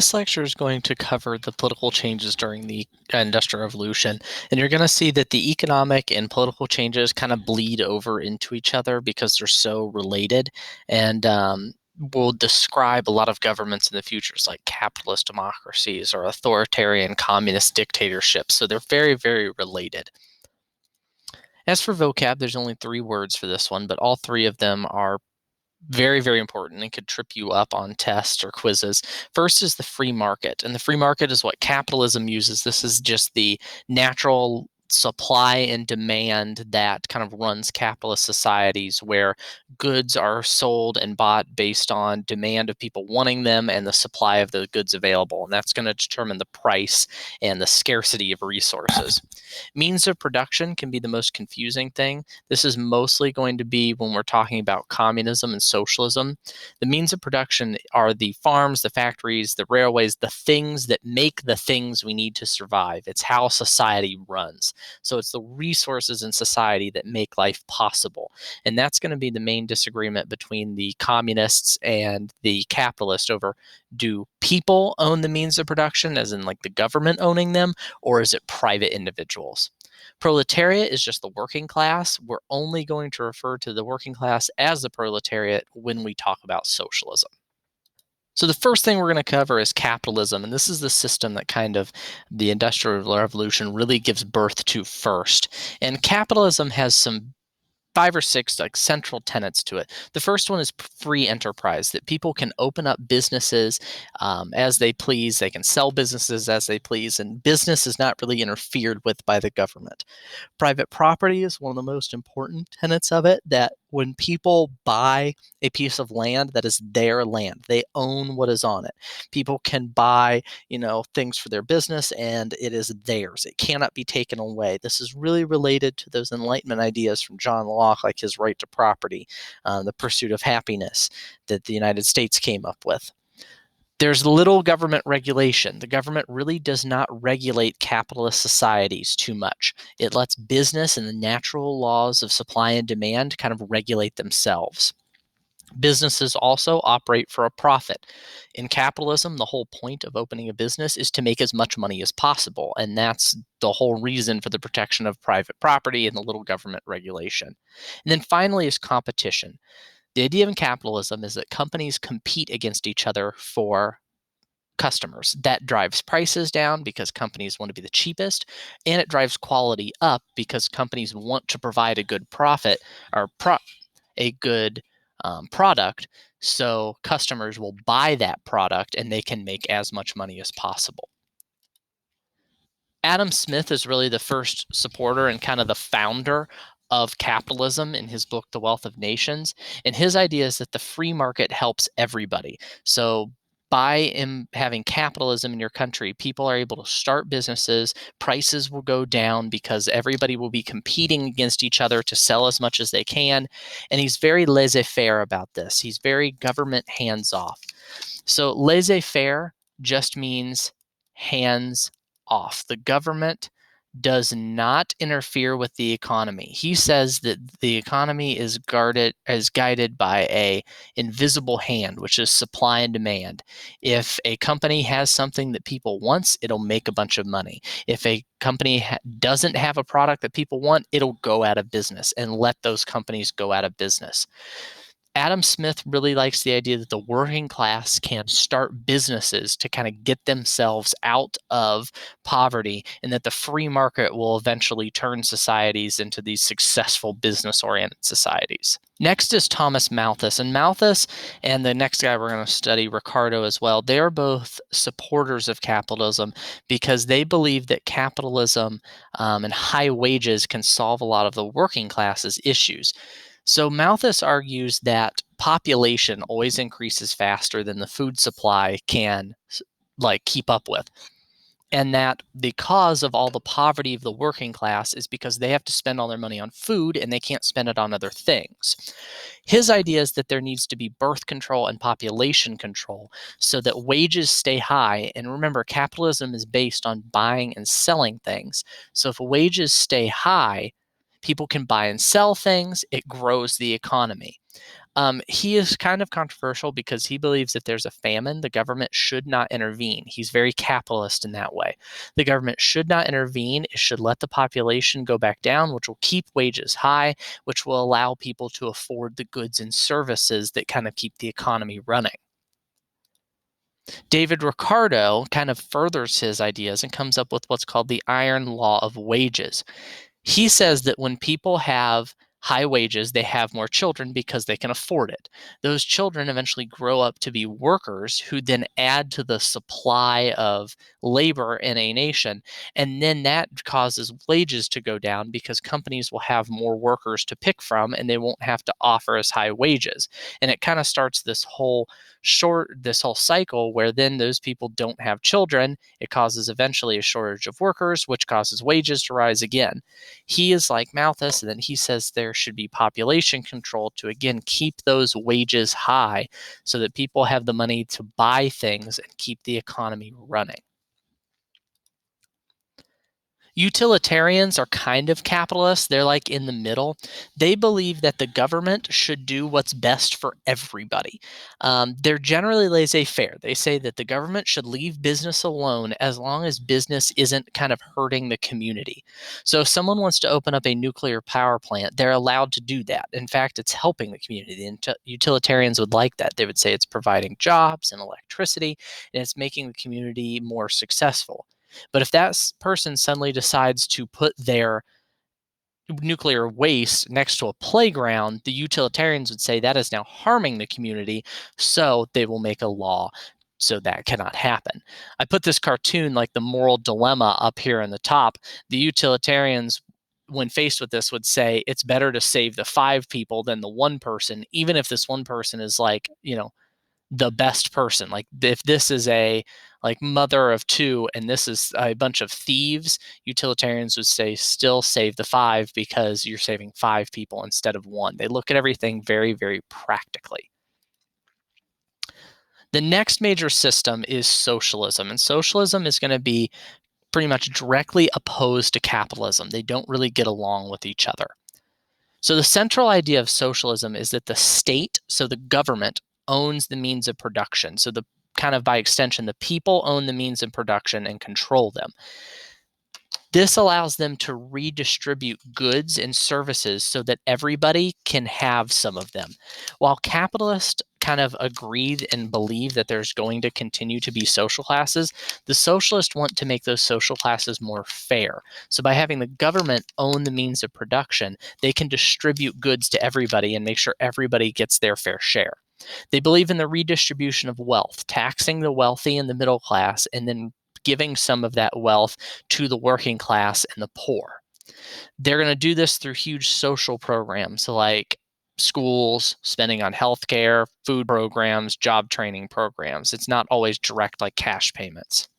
This lecture is going to cover the political changes during the Industrial Revolution, and you're going to see that the economic and political changes kind of bleed over into each other because they're so related, and will describe a lot of governments in the futures like capitalist democracies or authoritarian communist dictatorships. So they're very, very related. As for vocab, there's only 3 words for this one, but all 3 of them are very, very important and could trip you up on tests or quizzes. First is the free market, and the free market is what capitalism uses. This is just the natural supply and demand that kind of runs capitalist societies, where goods are sold and bought based on demand of people wanting them and the supply of the goods available. And that's going to determine the price and the scarcity of resources. Means of production can be the most confusing thing. This is mostly going to be when we're talking about communism and socialism. The means of production are the farms, the factories, the railways, the things that make the things we need to survive. It's how society runs. So it's the resources in society that make life possible. And that's going to be the main disagreement between the communists and the capitalists over, do people own the means of production, as in like the government owning them, or is it private individuals? Proletariat is just the working class. We're only going to refer to the working class as the proletariat when we talk about socialism. So the first thing we're going to cover is capitalism, and this is the system that kind of the Industrial Revolution really gives birth to first. And capitalism has some 5 or 6 like central tenets to it. The first one is free enterprise, that people can open up businesses as they please. They can sell businesses as they please, and business is not really interfered with by the government. Private property is one of the most important tenets of it, that when people buy a piece of land, that is their land. They own what is on it. People can buy, things for their business, and it is theirs. It cannot be taken away. This is really related to those Enlightenment ideas from John Locke, like his right to property, the pursuit of happiness that the United States came up with. There's little government regulation. The government really does not regulate capitalist societies too much. It lets business and the natural laws of supply and demand kind of regulate themselves. Businesses also operate for a profit. In capitalism, the whole point of opening a business is to make as much money as possible, and that's the whole reason for the protection of private property and the little government regulation. And then finally is competition. The idea in capitalism is that companies compete against each other for customers. That drives prices down because companies want to be the cheapest, and it drives quality up because companies want to provide a good profit or a good product, so customers will buy that product and they can make as much money as possible. Adam Smith is really the first supporter and kind of the founder of capitalism in his book, The Wealth of Nations. And his idea is that the free market helps everybody. So by having capitalism in your country, people are able to start businesses, prices will go down because everybody will be competing against each other to sell as much as they can. And he's very laissez-faire about this. He's very government hands-off. So laissez-faire just means hands off. The government does not interfere with the economy. He says that the economy is guided by a invisible hand, which is supply and demand. If a company has something that people wants, it'll make a bunch of money. If a company doesn't have a product that people want, it'll go out of business, and let those companies go out of business. Adam Smith really likes the idea that the working class can start businesses to kind of get themselves out of poverty, and that the free market will eventually turn societies into these successful business-oriented societies. Next is Thomas Malthus. And Malthus and the next guy we're going to study, Ricardo, as well, they are both supporters of capitalism because they believe that capitalism and high wages can solve a lot of the working class's issues. So Malthus argues that population always increases faster than the food supply can keep up with, and that the cause of all the poverty of the working class is because they have to spend all their money on food and they can't spend it on other things. His idea is that there needs to be birth control and population control so that wages stay high. And remember, capitalism is based on buying and selling things. So if wages stay high, people can buy and sell things, it grows the economy. He is kind of controversial because he believes if there's a famine, the government should not intervene. He's very capitalist in that way. The government should not intervene. It should let the population go back down, which will keep wages high, which will allow people to afford the goods and services that kind of keep the economy running. David Ricardo kind of furthers his ideas and comes up with what's called the iron law of wages. He says that when people have high wages, they have more children because they can afford it. Those children eventually grow up to be workers who then add to the supply of labor in a nation. And then that causes wages to go down because companies will have more workers to pick from and they won't have to offer as high wages. And it kind of starts this whole cycle where then those people don't have children. It causes eventually a shortage of workers, which causes wages to rise again. He is like Malthus, and then he says there should be population control to again keep those wages high so that people have the money to buy things and keep the economy running. Utilitarians are kind of capitalists. They're like in the middle. They believe that the government should do what's best for everybody. They're generally laissez faire. They say that the government should leave business alone as long as business isn't kind of hurting the community. So if someone wants to open up a nuclear power plant, they're allowed to do that. In fact, it's helping the community. The utilitarians would like that. They would say it's providing jobs and electricity, and it's making the community more successful. But if that person suddenly decides to put their nuclear waste next to a playground, the utilitarians would say that is now harming the community, so they will make a law so that cannot happen. I put this cartoon like the moral dilemma up here in the top. The utilitarians, when faced with this, would say it's better to save the 5 people than the 1 person, even if this 1 person is like, the best person. Like if this is a like mother of 2 and this is a bunch of thieves, utilitarians would say still save the 5 because you're saving 5 people instead of 1. They look at everything very, very practically. The next major system is socialism, and socialism is going to be pretty much directly opposed to capitalism. They don't really get along with each other. So the central idea of socialism is that the state, so the government, owns the means of production. So the kind of by extension, the people own the means of production and control them. This allows them to redistribute goods and services so that everybody can have some of them. While capitalists kind of agreed and believe that there's going to continue to be social classes, the socialists want to make those social classes more fair. So by having the government own the means of production, they can distribute goods to everybody and make sure everybody gets their fair share. They believe in the redistribution of wealth, taxing the wealthy and the middle class, and then giving some of that wealth to the working class and the poor. They're going to do this through huge social programs like schools, spending on healthcare, food programs, job training programs. It's not always direct like cash payments.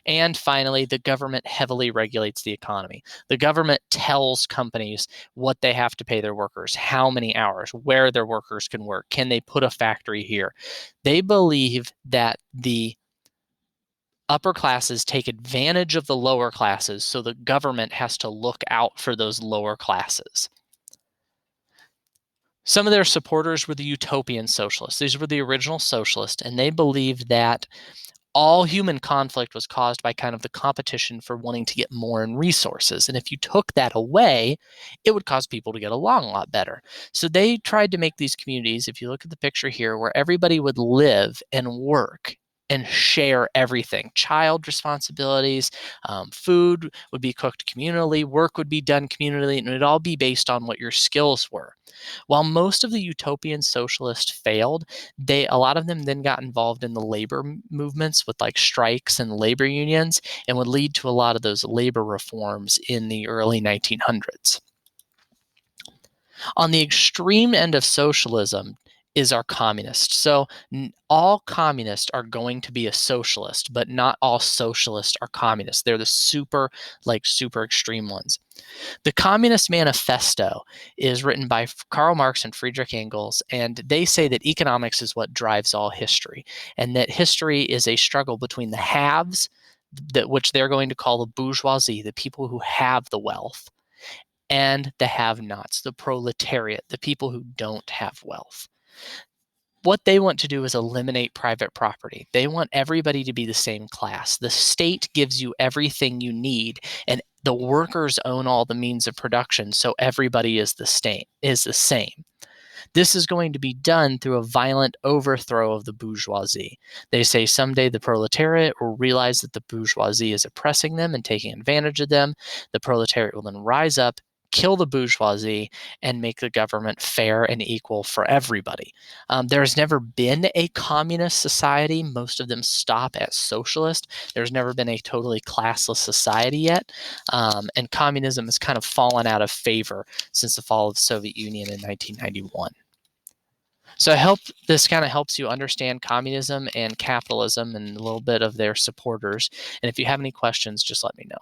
And finally, the government heavily regulates the economy. The government tells companies what they have to pay their workers, how many hours, where their workers can work, can they put a factory here. They believe that the upper classes take advantage of the lower classes, so the government has to look out for those lower classes. Some of their supporters were the utopian socialists. These were the original socialists, and they believed that all human conflict was caused by kind of the competition for wanting to get more in resources. And if you took that away, it would cause people to get along a lot better. So they tried to make these communities, if you look at the picture here, where everybody would live and work and share everything. Child responsibilities, food would be cooked communally, work would be done communally, and it would all be based on what your skills were. While most of the utopian socialists failed, a lot of them then got involved in the labor movements with like strikes and labor unions and would lead to a lot of those labor reforms in the early 1900s. On the extreme end of socialism is our communists. So all communists are going to be a socialist, but not all socialists are communists. They're the super extreme ones. The Communist Manifesto is written by Karl Marx and Friedrich Engels, and they say that economics is what drives all history, and that history is a struggle between the haves, which they're going to call the bourgeoisie, the people who have the wealth, and the have-nots, the proletariat, the people who don't have wealth. What they want to do is eliminate private property. They want everybody to be the same class. The state gives you everything you need, and the workers own all the means of production, so everybody is the same. This is going to be done through a violent overthrow of the bourgeoisie. They say someday the proletariat will realize that the bourgeoisie is oppressing them and taking advantage of them. The proletariat will then rise up, kill the bourgeoisie, and make the government fair and equal for everybody. There's never been a communist society. Most of them stop at socialist. There's never been a totally classless society yet. And communism has kind of fallen out of favor since the fall of the Soviet Union in 1991. So this kind of helps you understand communism and capitalism and a little bit of their supporters. And if you have any questions, just let me know.